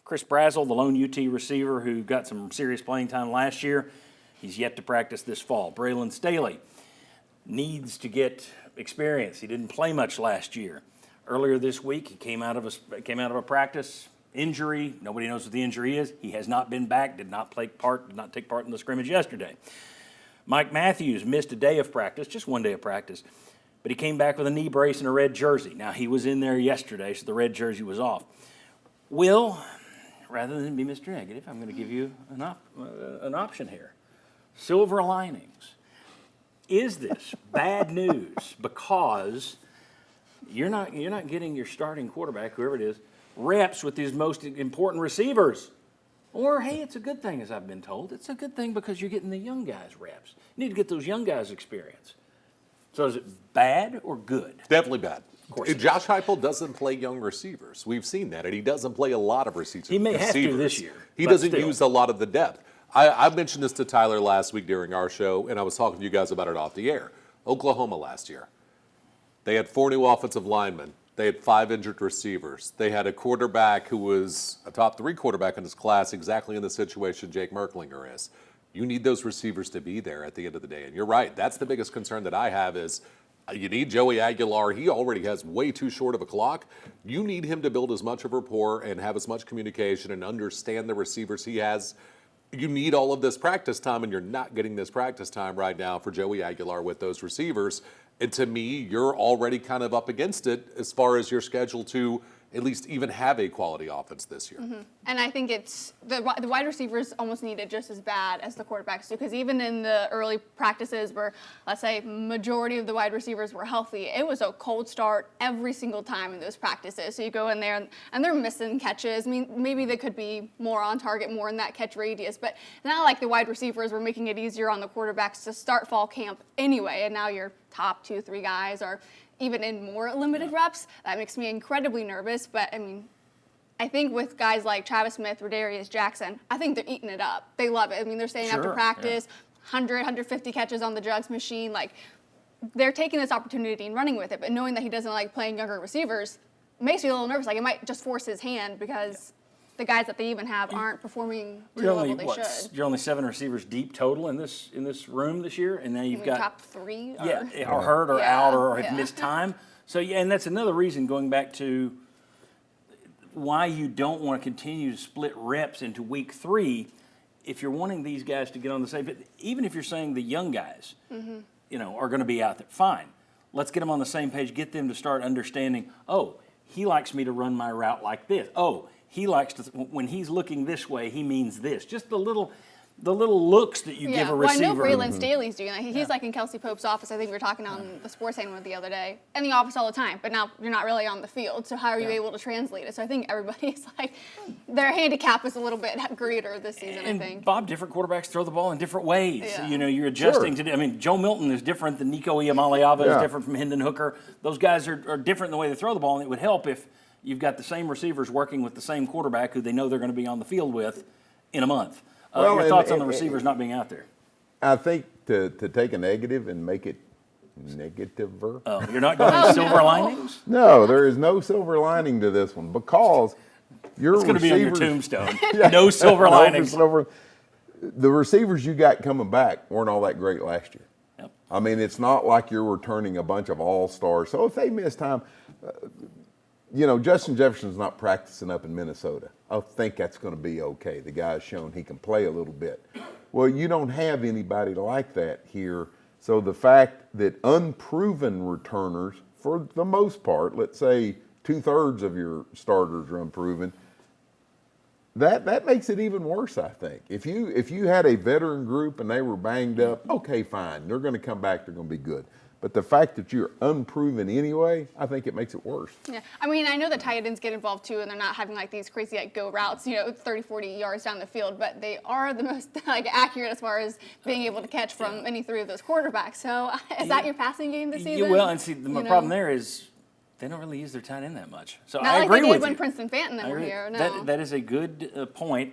Chris Brazel, the lone UT receiver who got some serious playing time last year, he's yet to practice this fall. Braylon Staley needs to get experience. He didn't play much last year. Earlier this week, he came out of a practice injury. Nobody knows what the injury is. He has not been back. Did not take part in the scrimmage yesterday. Mike Matthews missed a day of practice, just one day of practice, but he came back with a knee brace and a red jersey. Now he was in there yesterday, so the red jersey was off. Will, rather than be Mr. Negative, I'm going to give you an option here. Silver linings. Is this bad news because you're not getting your starting quarterback, whoever it is, reps with these most important receivers? Or, hey, it's a good thing, as I've been told. It's a good thing because you're getting the young guys reps. You need to get those young guys experience. So is it bad or good? Definitely bad. Of course Josh Heupel doesn't play young receivers. We've seen that, and he doesn't play a lot of receivers. He may have to this year. He doesn't use a lot of the depth. I mentioned this to Tyler last week during our show, and I was talking to you guys about it off the air. Oklahoma last year, they had 4 new offensive linemen. They had 5 injured receivers. They had a quarterback who was a top 3 quarterback in his class, exactly in the situation Jake Merklinger is. You need those receivers to be there at the end of the day. And you're right. That's the biggest concern that I have is you need Joey Aguilar. He already has way too short of a clock. You need him to build as much of rapport and have as much communication and understand the receivers he has. You need all of this practice time, and you're not getting this practice time right now for Joey Aguilar with those receivers. And to me, you're already kind of up against it as far as your schedule to at least even have a quality offense this year. Mm-hmm. And I think it's the wide receivers almost need it just as bad as the quarterbacks do, because even in the early practices where, let's say, majority of the wide receivers were healthy, it was a cold start every single time in those practices. So you go in there and they're missing catches. I mean, maybe they could be more on target, more in that catch radius, but it's not like the wide receivers were making it easier on the quarterbacks to start fall camp anyway, and now your top 2-3 guys are even in more limited reps. That makes me incredibly nervous. But, I mean, I think with guys like Travis Smith, Rodarius Jackson, I think they're eating it up. They love it. I mean, they're staying after practice, 100, 150 catches on the drugs machine. Like, they're taking this opportunity and running with it. But knowing that he doesn't like playing younger receivers makes me a little nervous. Like, it might just force his hand because the guys that they even have aren't performing to the level they should. You're only 7 receivers deep total in this room this year, and now you've got top 3 or hurt or out or have missed time. So and that's another reason, going back to why you don't want to continue to split reps into week 3 if you're wanting these guys to get on the same. But even if you're saying the young guys, are going to be out there, fine. Let's get them on the same page. Get them to start understanding. Oh, he likes me to run my route like this. Oh, he likes to, when he's looking this way, he means this. Just the little looks that you give a receiver. Well, I know Braylon Staley's doing that. He's like in Kelsey Pope's office. I think we were talking on the Sports Handler the other day. In the office all the time, but now you're not really on the field. So how are you able to translate it? So I think everybody's like, their handicap is a a little bit greater this season, I think. Bob, different quarterbacks throw the ball in different ways. Yeah. You're adjusting to, I mean, Joe Milton is different than Nico Iamaleava is different from Hendon Hooker. Those guys are different in the way they throw the ball, and it would help if you've got the same receivers working with the same quarterback who they know they're going to be on the field with in a month. Your thoughts on the receivers not being out there? I think to take a negative and make it negativer. Oh, you're not going silver linings? No, there is no silver lining to this one because it's going to be on your tombstone. No silver linings. The receivers you got coming back weren't all that great last year. Yep. I mean, it's not like you're returning a bunch of all-stars. So if they miss time, Justin Jefferson's not practicing up in Minnesota. I think that's going to be okay. The guy's shown he can play a little bit. Well, you don't have anybody like that here. So the fact that unproven returners, for the most part, let's say 2/3 of your starters are unproven, that makes it even worse, I think. If you had a veteran group and they were banged up, okay, fine. They're going to come back. They're going to be good. But the fact that you're unproven anyway, I think it makes it worse. Yeah, I mean, I know the tight ends get involved too, and they're not having like these crazy go routes, 30, 40 yards down the field, but they are the most accurate as far as being able to catch from any 3 of those quarterbacks. So is that your passing game this season? Yeah, well, and see, the problem there is they don't really use their tight end that much. So not I like agree they with did when you. Princeton Fanton were here. No. That is a good point.